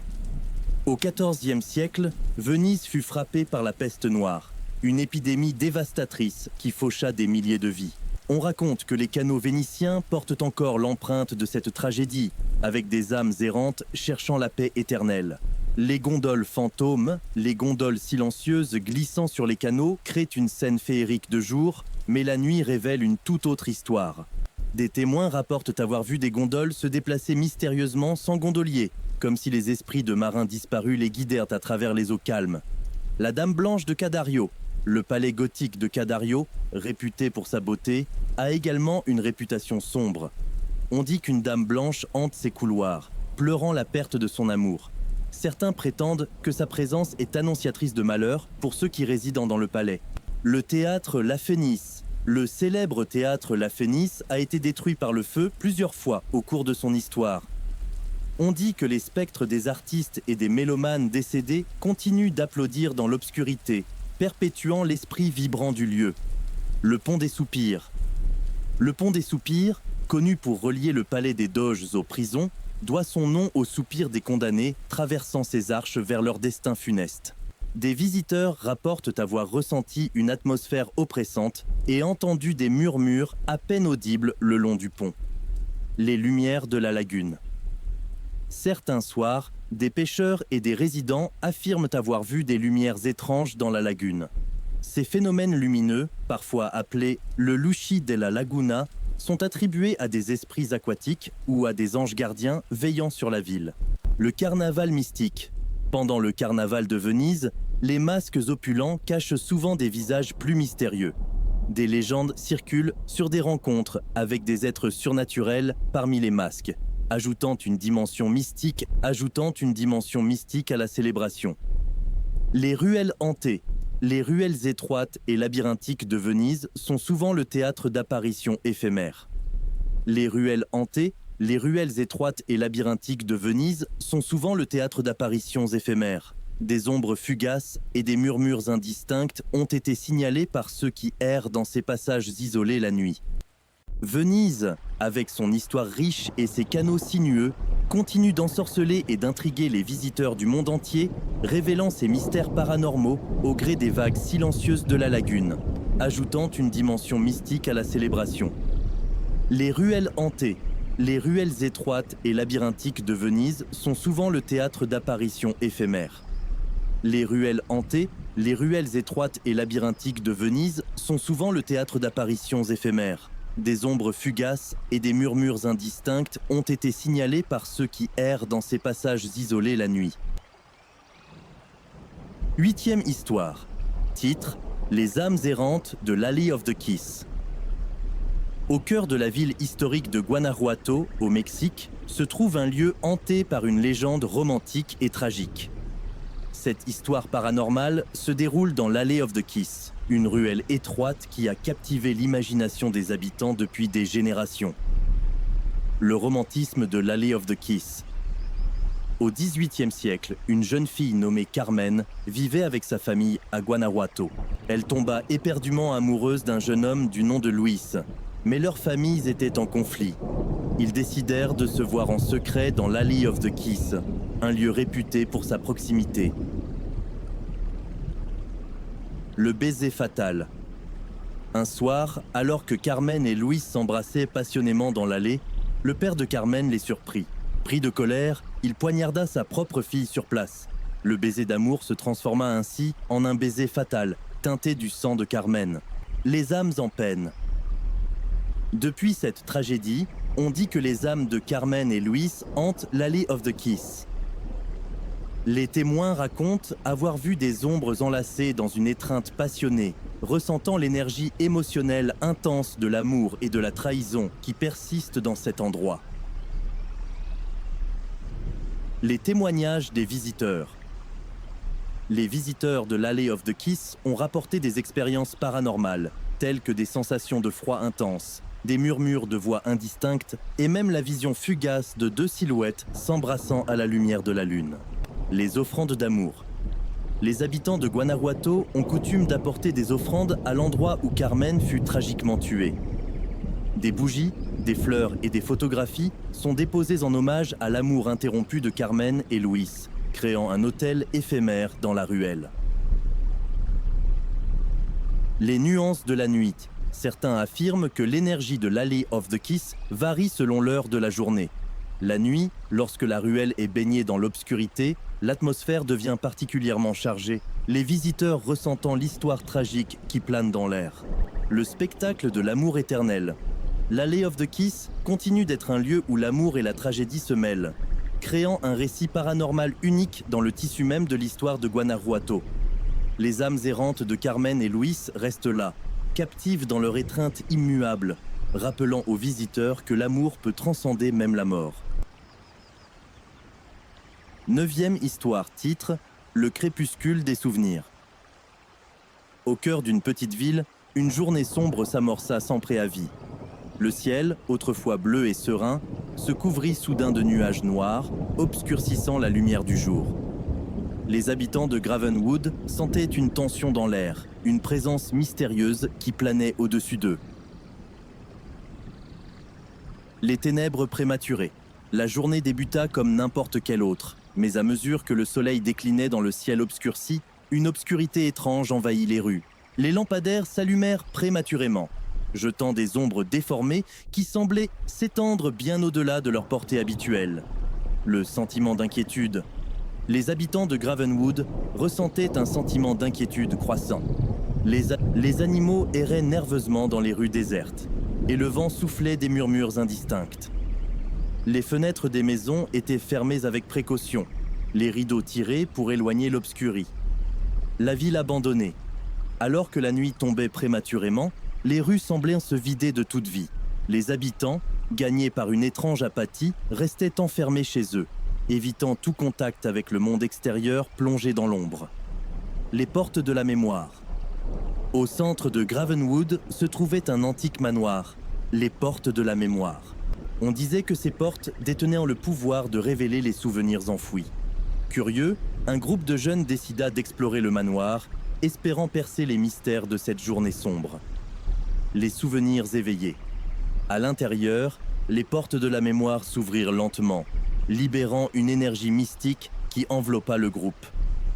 Au XIVe siècle, Venise fut frappée par la peste noire, une épidémie dévastatrice qui faucha des milliers de vies. On raconte que les canaux vénitiens portent encore l'empreinte de cette tragédie, avec des âmes errantes cherchant la paix éternelle. Les gondoles fantômes, les gondoles silencieuses glissant sur les canaux créent une scène féerique de jour, mais la nuit révèle une toute autre histoire. Des témoins rapportent avoir vu des gondoles se déplacer mystérieusement sans gondolier, comme si les esprits de marins disparus les guidèrent à travers les eaux calmes. La Dame Blanche de Cadario, le palais gothique de Cadario, réputé pour sa beauté, a également une réputation sombre. On dit qu'une dame blanche hante ses couloirs, pleurant la perte de son amour. Certains prétendent que sa présence est annonciatrice de malheur pour ceux qui résident dans le palais. Le théâtre La Fénice, le célèbre théâtre La Fénice, a été détruit par le feu plusieurs fois au cours de son histoire. On dit que les spectres des artistes et des mélomanes décédés continuent d'applaudir dans l'obscurité, perpétuant l'esprit vibrant du lieu. Le pont des Soupirs. Le pont des Soupirs, connu pour relier le palais des Doges aux prisons, doit son nom aux soupirs des condamnés traversant ces arches vers leur destin funeste. Des visiteurs rapportent avoir ressenti une atmosphère oppressante et entendu des murmures à peine audibles le long du pont. Les lumières de la lagune. Certains soirs, des pêcheurs et des résidents affirment avoir vu des lumières étranges dans la lagune. Ces phénomènes lumineux, parfois appelés le Luci della Laguna, sont attribués à des esprits aquatiques ou à des anges gardiens veillant sur la ville. Le carnaval mystique. Pendant le carnaval de Venise, les masques opulents cachent souvent des visages plus mystérieux. Des légendes circulent sur des rencontres avec des êtres surnaturels parmi les masques, ajoutant une dimension mystique à la célébration. Les ruelles hantées. Les ruelles étroites et labyrinthiques de Venise sont souvent le théâtre d'apparitions éphémères. Les ruelles hantées, les ruelles étroites et labyrinthiques de Venise sont souvent le théâtre d'apparitions éphémères. Des ombres fugaces et des murmures indistincts ont été signalés par ceux qui errent dans ces passages isolés la nuit. Venise, avec son histoire riche et ses canaux sinueux, continue d'ensorceler et d'intriguer les visiteurs du monde entier, révélant ses mystères paranormaux au gré des vagues silencieuses de la lagune, ajoutant une dimension mystique à la célébration. Les ruelles hantées, les ruelles étroites et labyrinthiques de Venise sont souvent le théâtre d'apparitions éphémères. Les ruelles hantées, les ruelles étroites et labyrinthiques de Venise sont souvent le théâtre d'apparitions éphémères. Des ombres fugaces et des murmures indistincts ont été signalés par ceux qui errent dans ces passages isolés la nuit. 8e histoire. Titre : Les âmes errantes de l'Alley of the Kiss. Au cœur de la ville historique de Guanajuato, au Mexique, se trouve un lieu hanté par une légende romantique et tragique. Cette histoire paranormale se déroule dans l'Alley of the Kiss, une ruelle étroite qui a captivé l'imagination des habitants depuis des générations. Le romantisme de l'Alley of the Kiss. Au XVIIIe siècle, une jeune fille nommée Carmen vivait avec sa famille à Guanajuato. Elle tomba éperdument amoureuse d'un jeune homme du nom de Luis, mais leurs familles étaient en conflit. Ils décidèrent de se voir en secret dans l'Alley of the Kiss, un lieu réputé pour sa proximité. Le baiser fatal. Un soir, alors que Carmen et Luis s'embrassaient passionnément dans l'allée, le père de Carmen les surprit. Pris de colère, il poignarda sa propre fille sur place. Le baiser d'amour se transforma ainsi en un baiser fatal, teinté du sang de Carmen. Les âmes en peine. Depuis cette tragédie, on dit que les âmes de Carmen et Luis hantent l'Alley of the Kiss. Les témoins racontent avoir vu des ombres enlacées dans une étreinte passionnée, ressentant l'énergie émotionnelle intense de l'amour et de la trahison qui persiste dans cet endroit. Les témoignages des visiteurs. Les visiteurs de l'Alley of the Kiss ont rapporté des expériences paranormales, telles que des sensations de froid intense, des murmures de voix indistinctes et même la vision fugace de deux silhouettes s'embrassant à la lumière de la lune. Les offrandes d'amour. Les habitants de Guanajuato ont coutume d'apporter des offrandes à l'endroit où Carmen fut tragiquement tuée. Des bougies, Des fleurs et des photographies sont déposées en hommage à l'amour interrompu de Carmen et Luis, créant un hôtel éphémère dans la ruelle. Les nuances de la nuit. Certains affirment que l'énergie de l'Alley of the Kiss varie selon l'heure de la journée. La nuit, lorsque la ruelle est baignée dans l'obscurité, l'atmosphère devient particulièrement chargée, les visiteurs ressentant l'histoire tragique qui plane dans l'air. Le spectacle de l'amour éternel. L'Alley of the Kiss continue d'être un lieu où l'amour et la tragédie se mêlent, créant un récit paranormal unique dans le tissu même de l'histoire de Guanajuato. Les âmes errantes de Carmen et Luis restent là, captives dans leur étreinte immuable, rappelant aux visiteurs que l'amour peut transcender même la mort. 9e histoire, titre « Le crépuscule des souvenirs ». Au cœur d'une petite ville, une journée sombre s'amorça sans préavis. Le ciel, autrefois bleu et serein, se couvrit soudain de nuages noirs, obscurcissant la lumière du jour. Les habitants de Gravenwood sentaient une tension dans l'air, une présence mystérieuse qui planait au-dessus d'eux. Les ténèbres prématurées. La journée débuta comme n'importe quelle autre, mais à mesure que le soleil déclinait dans le ciel obscurci, une obscurité étrange envahit les rues. Les lampadaires s'allumèrent prématurément, jetant des ombres déformées qui semblaient s'étendre bien au-delà de leur portée habituelle. Le sentiment d'inquiétude. Les habitants de Gravenwood ressentaient un sentiment d'inquiétude croissant. Les animaux erraient nerveusement dans les rues désertes, et le vent soufflait des murmures indistincts. Les fenêtres des maisons étaient fermées avec précaution, les rideaux tirés pour éloigner l'obscurie. La ville abandonnée. Alors que la nuit tombait prématurément, les rues semblaient se vider de toute vie. Les habitants, gagnés par une étrange apathie, restaient enfermés chez eux, évitant tout contact avec le monde extérieur plongé dans l'ombre. Les portes de la mémoire. Au centre de Gravenwood se trouvait un antique manoir, les portes de la mémoire. On disait que ces portes détenaient le pouvoir de révéler les souvenirs enfouis. Curieux, un groupe de jeunes décida d'explorer le manoir, espérant percer les mystères de cette journée sombre. Les souvenirs éveillés. À l'intérieur, les portes de la mémoire s'ouvrirent lentement, libérant une énergie mystique qui enveloppa le groupe.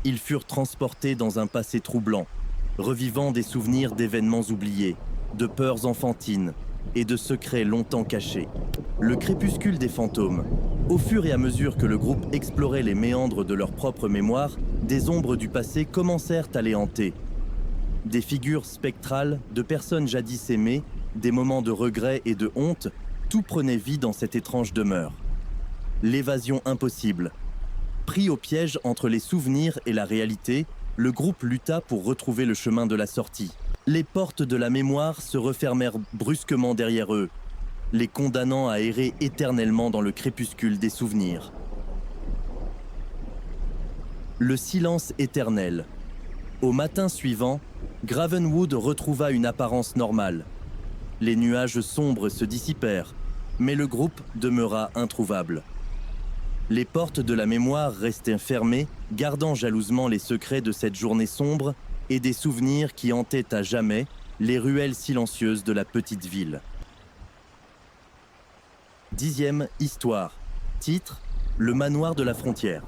Ils furent transportés dans un passé troublant, revivant des souvenirs d'événements oubliés, de peurs enfantines et de secrets longtemps cachés. Le crépuscule des fantômes. Au fur et à mesure que le groupe explorait les méandres de leur propre mémoire, des ombres du passé commencèrent à les hanter. Des figures spectrales de personnes jadis aimées, des moments de regret et de honte, tout prenait vie dans cette étrange demeure. L'évasion impossible. Pris au piège entre les souvenirs et la réalité, le groupe lutta pour retrouver le chemin de la sortie. Les portes de la mémoire se refermèrent brusquement derrière eux, les condamnant à errer éternellement dans le crépuscule des souvenirs. Le silence éternel. Au matin suivant, Gravenwood retrouva une apparence normale. Les nuages sombres se dissipèrent, mais le groupe demeura introuvable. Les portes de la mémoire restaient fermées, gardant jalousement les secrets de cette journée sombre et des souvenirs qui hantaient à jamais les ruelles silencieuses de la petite ville. 10e histoire. Titre : Le manoir de la frontière.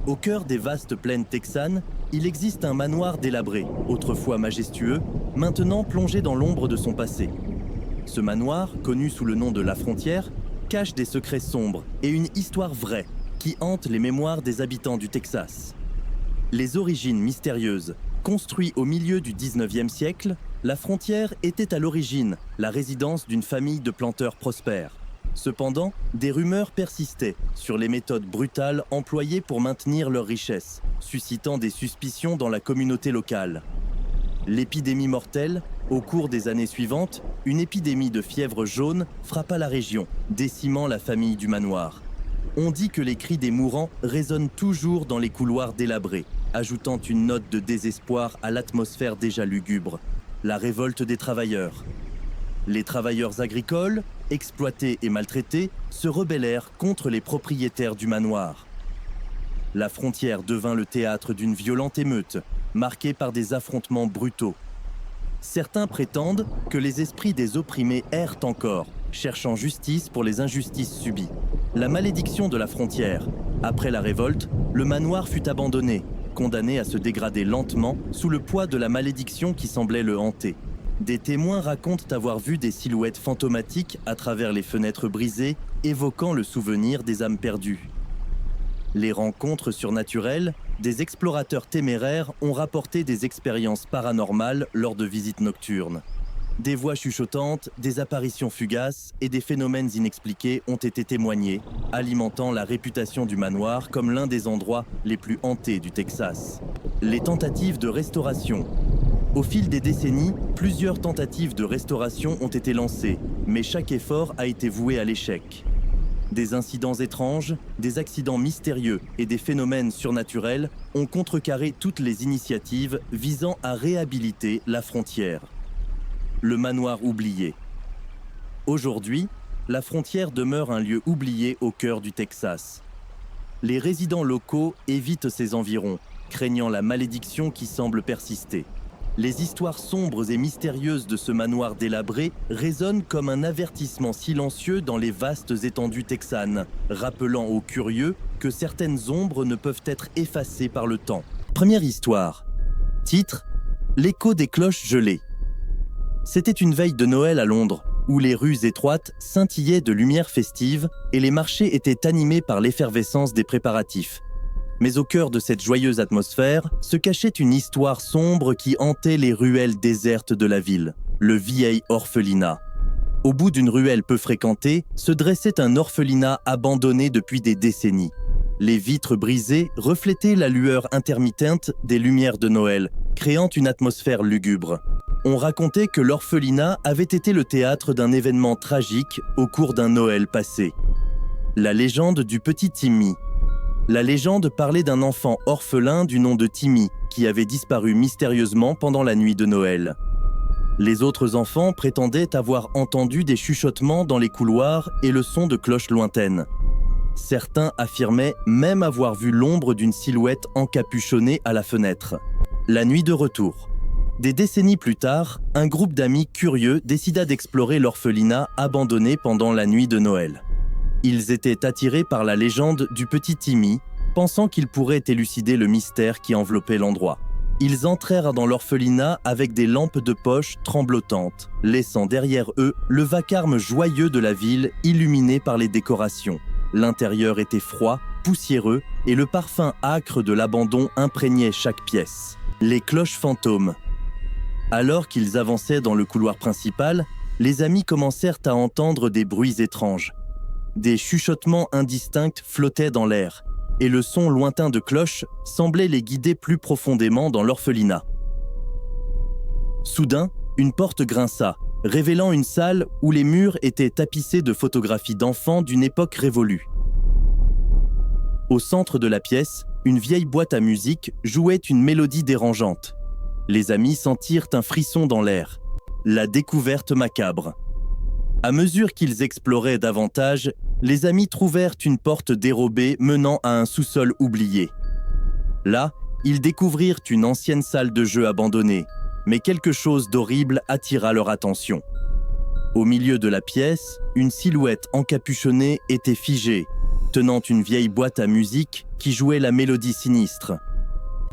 Au cœur des vastes plaines texanes, il existe un manoir délabré, autrefois majestueux, maintenant plongé dans l'ombre de son passé. Ce manoir, connu sous le nom de La Frontière, cache des secrets sombres et une histoire vraie qui hante les mémoires des habitants du Texas. Les origines mystérieuses. Construit au milieu du 19e siècle, La Frontière était à l'origine la résidence d'une famille de planteurs prospères. Cependant, des rumeurs persistaient sur les méthodes brutales employées pour maintenir leur richesse, suscitant des suspicions dans la communauté locale. L'épidémie mortelle, au cours des années suivantes, une épidémie de fièvre jaune frappa la région, décimant la famille du manoir. On dit que les cris des mourants résonnent toujours dans les couloirs délabrés, ajoutant une note de désespoir à l'atmosphère déjà lugubre. La révolte des travailleurs. Les travailleurs agricoles, exploités et maltraités, se rebellèrent contre les propriétaires du manoir. La Frontière devint le théâtre d'une violente émeute, marquée par des affrontements brutaux. Certains prétendent que les esprits des opprimés errent encore, cherchant justice pour les injustices subies. La malédiction de la frontière. Après la révolte, le manoir fut abandonné, condamné à se dégrader lentement sous le poids de la malédiction qui semblait le hanter. Des témoins racontent avoir vu des silhouettes fantomatiques à travers les fenêtres brisées, évoquant le souvenir des âmes perdues. Les rencontres surnaturelles, des explorateurs téméraires ont rapporté des expériences paranormales lors de visites nocturnes. Des voix chuchotantes, des apparitions fugaces et des phénomènes inexpliqués ont été témoignés, alimentant la réputation du manoir comme l'un des endroits les plus hantés du Texas. Les tentatives de restauration. Au fil des décennies, plusieurs tentatives de restauration ont été lancées, mais chaque effort a été voué à l'échec. Des incidents étranges, des accidents mystérieux et des phénomènes surnaturels ont contrecarré toutes les initiatives visant à réhabiliter la frontière. Le manoir oublié. Aujourd'hui, la frontière demeure un lieu oublié au cœur du Texas. Les résidents locaux évitent ses environs, craignant la malédiction qui semble persister. Les histoires sombres et mystérieuses de ce manoir délabré résonnent comme un avertissement silencieux dans les vastes étendues texanes, rappelant aux curieux que certaines ombres ne peuvent être effacées par le temps. Première histoire. Titre : L'écho des cloches gelées. C'était une veille de Noël à Londres, où les rues étroites scintillaient de lumière festive et les marchés étaient animés par l'effervescence des préparatifs. Mais au cœur de cette joyeuse atmosphère se cachait une histoire sombre qui hantait les ruelles désertes de la ville, le vieil orphelinat. Au bout d'une ruelle peu fréquentée, se dressait un orphelinat abandonné depuis des décennies. Les vitres brisées reflétaient la lueur intermittente des lumières de Noël, créant une atmosphère lugubre. On racontait que l'orphelinat avait été le théâtre d'un événement tragique au cours d'un Noël passé. La légende du petit Timmy. La légende parlait d'un enfant orphelin du nom de Timmy qui avait disparu mystérieusement pendant la nuit de Noël. Les autres enfants prétendaient avoir entendu des chuchotements dans les couloirs et le son de cloches lointaines. Certains affirmaient même avoir vu l'ombre d'une silhouette encapuchonnée à la fenêtre. La nuit de retour. Des décennies plus tard, un groupe d'amis curieux décida d'explorer l'orphelinat abandonné pendant la nuit de Noël. Ils étaient attirés par la légende du petit Timmy, pensant qu'il pourrait élucider le mystère qui enveloppait l'endroit. Ils entrèrent dans l'orphelinat avec des lampes de poche tremblotantes, laissant derrière eux le vacarme joyeux de la ville illuminé par les décorations. L'intérieur était froid, poussiéreux, et le parfum âcre de l'abandon imprégnait chaque pièce. Les cloches fantômes. Alors qu'ils avançaient dans le couloir principal, les amis commencèrent à entendre des bruits étranges. Des chuchotements indistincts flottaient dans l'air, et le son lointain de cloches semblait les guider plus profondément dans l'orphelinat. Soudain, une porte grinça, révélant une salle où les murs étaient tapissés de photographies d'enfants d'une époque révolue. Au centre de la pièce, une vieille boîte à musique jouait une mélodie dérangeante. Les amis sentirent un frisson dans l'air. La découverte macabre. À mesure qu'ils exploraient davantage, les amis trouvèrent une porte dérobée menant à un sous-sol oublié. Là, ils découvrirent une ancienne salle de jeu abandonnée, mais quelque chose d'horrible attira leur attention. Au milieu de la pièce, une silhouette encapuchonnée était figée, tenant une vieille boîte à musique qui jouait la mélodie sinistre.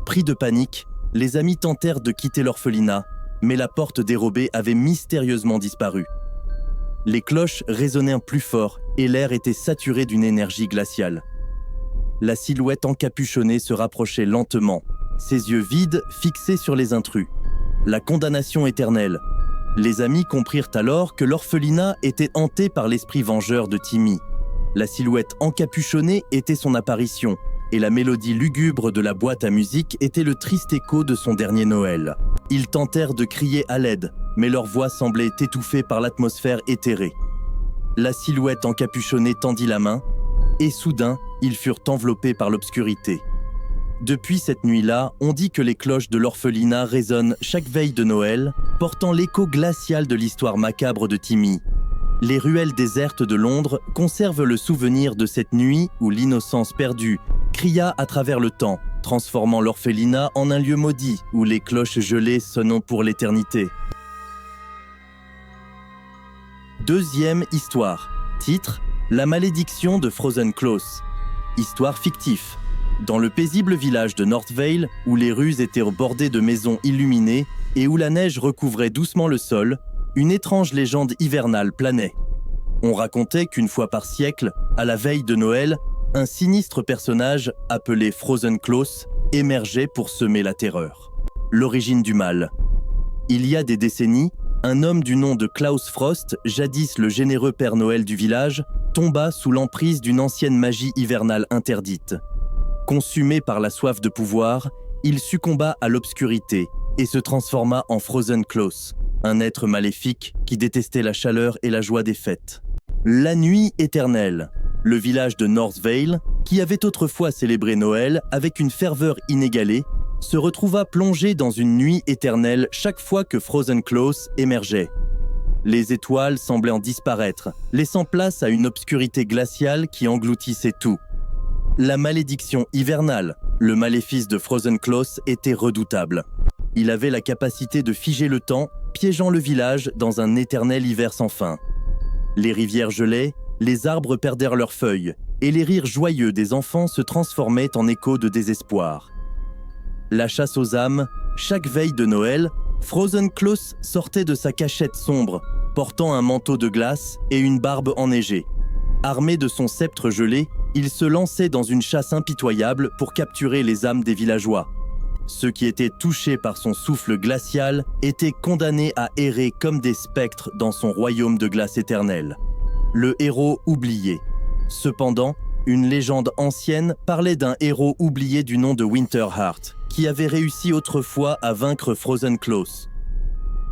Pris de panique, les amis tentèrent de quitter l'orphelinat, mais la porte dérobée avait mystérieusement disparu. Les cloches résonnaient plus fort et l'air était saturé d'une énergie glaciale. La silhouette encapuchonnée se rapprochait lentement, ses yeux vides fixés sur les intrus. La condamnation éternelle. Les amis comprirent alors que l'orphelinat était hanté par l'esprit vengeur de Timmy. La silhouette encapuchonnée était son apparition, et la mélodie lugubre de la boîte à musique était le triste écho de son dernier Noël. Ils tentèrent de crier à l'aide, mais leur voix semblait étouffée par l'atmosphère éthérée. La silhouette encapuchonnée tendit la main, et soudain, ils furent enveloppés par l'obscurité. Depuis cette nuit-là, on dit que les cloches de l'orphelinat résonnent chaque veille de Noël, portant l'écho glacial de l'histoire macabre de Timmy. Les ruelles désertes de Londres conservent le souvenir de cette nuit où l'innocence perdue cria à travers le temps, transformant l'orphelinat en un lieu maudit où les cloches gelées sonnent pour l'éternité. Deuxième histoire. Titre : La malédiction de Frozen Close. Histoire fictive. Dans le paisible village de Northvale, où les rues étaient bordées de maisons illuminées et où la neige recouvrait doucement le sol, une étrange légende hivernale planait. On racontait qu'une fois par siècle, à la veille de Noël, un sinistre personnage appelé Frozen Close émergeait pour semer la terreur. L'origine du mal. Il y a des décennies, un homme du nom de Klaus Frost, jadis le généreux Père Noël du village, tomba sous l'emprise d'une ancienne magie hivernale interdite. Consumé par la soif de pouvoir, il succomba à l'obscurité et se transforma en Frozen Close, un être maléfique qui détestait la chaleur et la joie des fêtes. La nuit éternelle. Le village de Northvale, qui avait autrefois célébré Noël avec une ferveur inégalée, se retrouva plongé dans une nuit éternelle chaque fois que Frozen Close émergeait. Les étoiles semblaient en disparaître, laissant place à une obscurité glaciale qui engloutissait tout. La malédiction hivernale, le maléfice de Frozen Close, était redoutable. Il avait la capacité de figer le temps, piégeant le village dans un éternel hiver sans fin. Les rivières gelaient, les arbres perdèrent leurs feuilles, et les rires joyeux des enfants se transformaient en échos de désespoir. La chasse aux âmes, chaque veille de Noël, Frozen Close sortait de sa cachette sombre, portant un manteau de glace et une barbe enneigée. Armé de son sceptre gelé, il se lançait dans une chasse impitoyable pour capturer les âmes des villageois. Ceux qui étaient touchés par son souffle glacial étaient condamnés à errer comme des spectres dans son royaume de glace éternelle. Le héros oublié. Cependant, une légende ancienne parlait d'un héros oublié du nom de Winterheart, qui avait réussi autrefois à vaincre Frozen Close.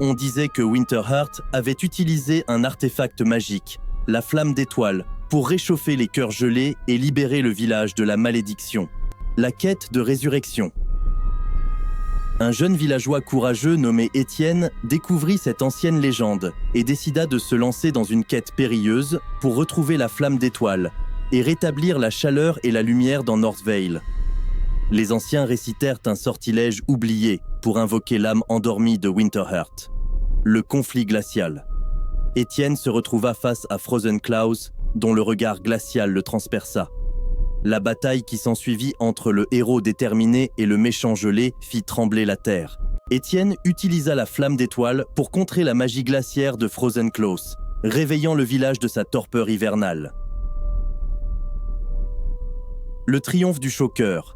On disait que Winterheart avait utilisé un artefact magique, la flamme d'étoile, pour réchauffer les cœurs gelés et libérer le village de la malédiction. La quête de résurrection. Un jeune villageois courageux nommé Étienne découvrit cette ancienne légende et décida de se lancer dans une quête périlleuse pour retrouver la flamme d'étoile et rétablir la chaleur et la lumière dans Northvale. Les anciens récitèrent un sortilège oublié pour invoquer l'âme endormie de Winterheart. Le conflit glacial. Étienne se retrouva face à Frozen Close, dont le regard glacial le transperça. La bataille qui s'ensuivit entre le héros déterminé et le méchant gelé fit trembler la terre. Étienne utilisa la flamme d'étoile pour contrer la magie glaciaire de Frozen Close, réveillant le village de sa torpeur hivernale. Le triomphe du choqueur.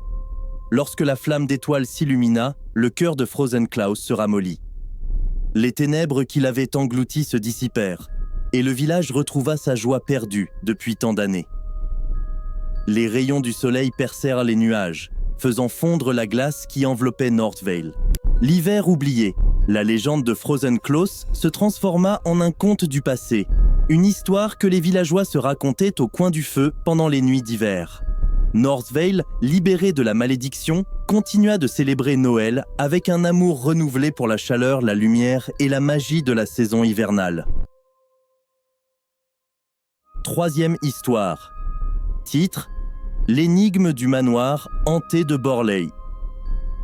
Lorsque la flamme d'étoile s'illumina, le cœur de Frozen Close se ramollit. Les ténèbres qui l'avaient englouti se dissipèrent, et le village retrouva sa joie perdue depuis tant d'années. Les rayons du soleil percèrent les nuages, faisant fondre la glace qui enveloppait Northvale. L'hiver oublié, la légende de Frozen Close se transforma en un conte du passé, une histoire que les villageois se racontaient au coin du feu pendant les nuits d'hiver. Northvale, libéré de la malédiction, continua de célébrer Noël avec un amour renouvelé pour la chaleur, la lumière et la magie de la saison hivernale. Troisième histoire. Titre : L'énigme du manoir hanté de Borley.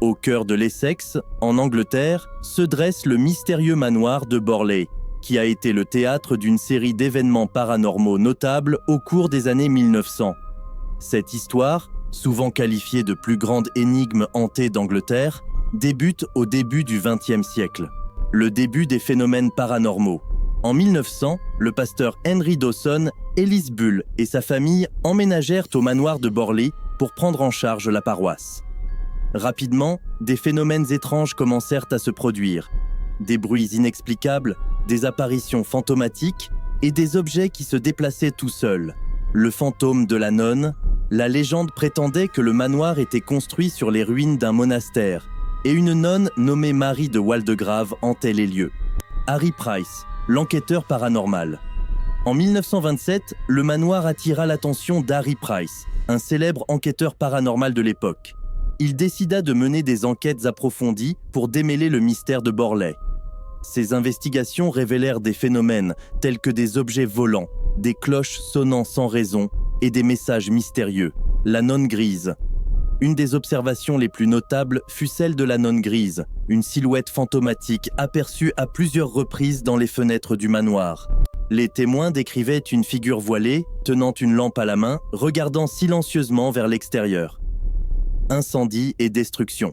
Au cœur de l'Essex, en Angleterre, se dresse le mystérieux manoir de Borley, qui a été le théâtre d'une série d'événements paranormaux notables au cours des années 1900. Cette histoire, souvent qualifiée de plus grande énigme hantée d'Angleterre, débute au début du XXe siècle. Le début des phénomènes paranormaux. En 1900, le pasteur Henry Dawson, Ellis Bull et sa famille emménagèrent au manoir de Borley pour prendre en charge la paroisse. Rapidement, des phénomènes étranges commencèrent à se produire. Des bruits inexplicables, des apparitions fantomatiques et des objets qui se déplaçaient tout seuls. Le fantôme de la nonne, la légende prétendait que le manoir était construit sur les ruines d'un monastère et une nonne nommée Marie de Waldegrave hantait les lieux. Harry Price, l'enquêteur paranormal. En 1927, le manoir attira l'attention d'Harry Price, un célèbre enquêteur paranormal de l'époque. Il décida de mener des enquêtes approfondies pour démêler le mystère de Borley. Ces investigations révélèrent des phénomènes tels que des objets volants, des cloches sonnant sans raison et des messages mystérieux. La nonne grise. Une des observations les plus notables fut celle de la nonne grise, une silhouette fantomatique aperçue à plusieurs reprises dans les fenêtres du manoir. Les témoins décrivaient une figure voilée, tenant une lampe à la main, regardant silencieusement vers l'extérieur. Incendie et destruction.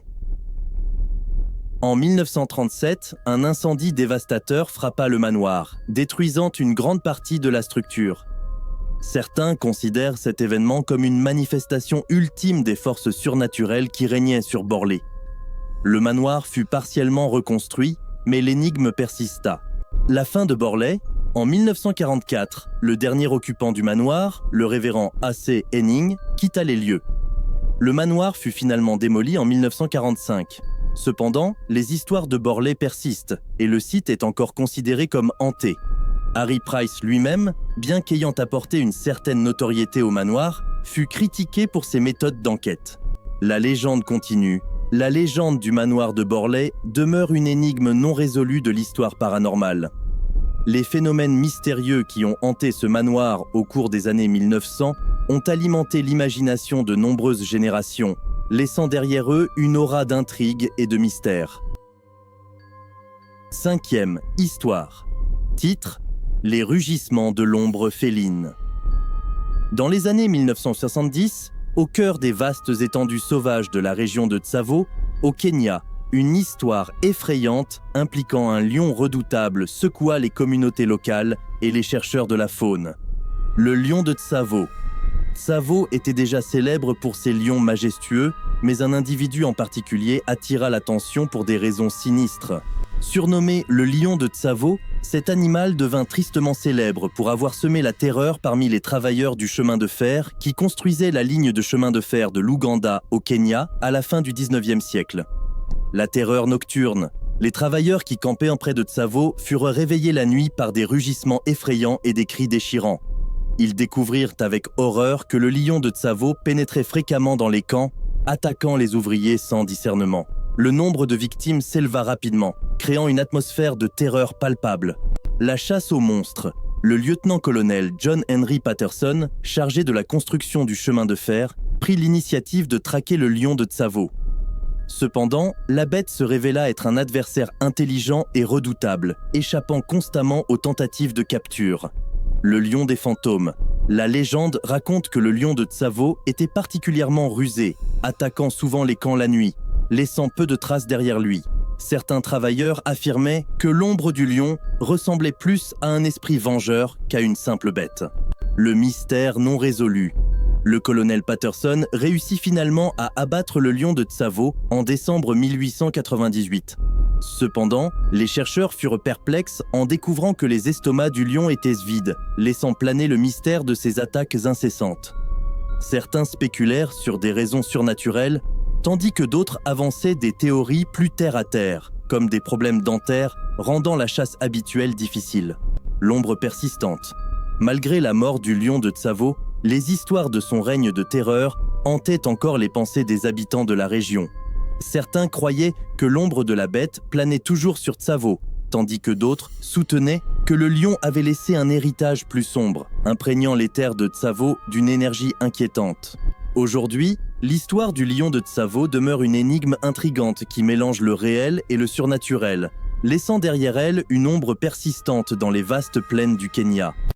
En 1937, un incendie dévastateur frappa le manoir, détruisant une grande partie de la structure. Certains considèrent cet événement comme une manifestation ultime des forces surnaturelles qui régnaient sur Borlée. Le manoir fut partiellement reconstruit, mais l'énigme persista. La fin de Borlée, en 1944, le dernier occupant du manoir, le révérend A.C. Henning, quitta les lieux. Le manoir fut finalement démoli en 1945. Cependant, les histoires de Borlée persistent et le site est encore considéré comme hanté. Harry Price lui-même, bien qu'ayant apporté une certaine notoriété au manoir, fut critiqué pour ses méthodes d'enquête. La légende continue. La légende du manoir de Borlée demeure une énigme non résolue de l'histoire paranormale. Les phénomènes mystérieux qui ont hanté ce manoir au cours des années 1900 ont alimenté l'imagination de nombreuses générations, laissant derrière eux une aura d'intrigue et de mystère. 5e histoire. Titre : Les rugissements de l'ombre féline. Dans les années 1970, au cœur des vastes étendues sauvages de la région de Tsavo, au Kenya, une histoire effrayante impliquant un lion redoutable secoua les communautés locales et les chercheurs de la faune. Le lion de Tsavo. Tsavo était déjà célèbre pour ses lions majestueux, mais un individu en particulier attira l'attention pour des raisons sinistres. Surnommé le lion de Tsavo, cet animal devint tristement célèbre pour avoir semé la terreur parmi les travailleurs du chemin de fer qui construisaient la ligne de chemin de fer de l'Ouganda au Kenya à la fin du 19e siècle. La terreur nocturne. Les travailleurs qui campaient près de Tsavo furent réveillés la nuit par des rugissements effrayants et des cris déchirants. Ils découvrirent avec horreur que le lion de Tsavo pénétrait fréquemment dans les camps, attaquant les ouvriers sans discernement. Le nombre de victimes s'éleva rapidement, créant une atmosphère de terreur palpable. La chasse aux monstres. Le lieutenant-colonel John Henry Patterson, chargé de la construction du chemin de fer, prit l'initiative de traquer le lion de Tsavo. Cependant, la bête se révéla être un adversaire intelligent et redoutable, échappant constamment aux tentatives de capture. Le lion des fantômes. La légende raconte que le lion de Tsavo était particulièrement rusé, attaquant souvent les camps la nuit, laissant peu de traces derrière lui. Certains travailleurs affirmaient que l'ombre du lion ressemblait plus à un esprit vengeur qu'à une simple bête. Le mystère non résolu. Le colonel Patterson réussit finalement à abattre le lion de Tsavo en décembre 1898. Cependant, les chercheurs furent perplexes en découvrant que les estomacs du lion étaient vides, laissant planer le mystère de ses attaques incessantes. Certains spéculèrent sur des raisons surnaturelles, tandis que d'autres avançaient des théories plus terre-à-terre, comme des problèmes dentaires rendant la chasse habituelle difficile. L'ombre persistante. Malgré la mort du lion de Tsavo, les histoires de son règne de terreur hantaient encore les pensées des habitants de la région. Certains croyaient que l'ombre de la bête planait toujours sur Tsavo, tandis que d'autres soutenaient que le lion avait laissé un héritage plus sombre, imprégnant les terres de Tsavo d'une énergie inquiétante. Aujourd'hui, l'histoire du lion de Tsavo demeure une énigme intrigante qui mélange le réel et le surnaturel, laissant derrière elle une ombre persistante dans les vastes plaines du Kenya.